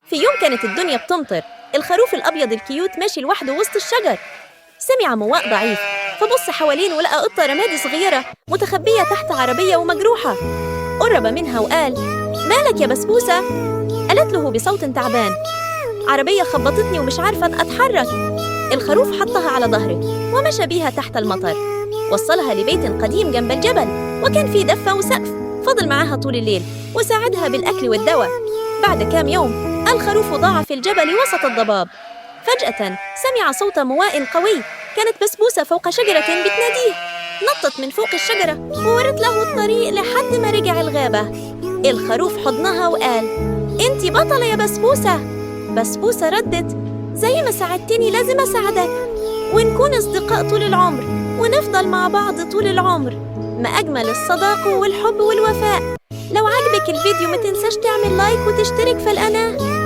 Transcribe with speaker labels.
Speaker 1: في يوم كانت الدنيا بتمطر. الخروف الأبيض الكيوت ماشي لوحده وسط الشجر. سمع مواء ضعيف فبص حوالين ولقى قطة رمادي صغيرة متخبية تحت عربية ومجروحة. قرب منها وقال: مالك يا بسبوسة؟ قالت له بصوت تعبان: عربية خبطتني ومش عارفة أتحرك. الخروف حطها على ظهره ومشى بيها تحت المطر. وصلها لبيت قديم جنب الجبل، وكان فيه دفة وسقف. فضل معاها طول الليل وساعدها بالأكل والدواء. بعد كام يوم الخروف ضاع في الجبل وسط الضباب. فجأة سمع صوت مواء قوي. كانت بسبوسة فوق شجرة بتناديه. نطت من فوق الشجرة وورت له الطريق لحد ما رجع الغابة. الخروف حضنها وقال: انتي بطلة يا بسبوسة. بسبوسة ردت: زي ما ساعدتني لازم أساعدك، ونكون أصدقاء طول العمر، ونفضل مع بعض طول العمر. ما أجمل الصداقة والحب والوفاء. لو عجبك الفيديو ما تنساش تعمل لايك وتشترك في القناة.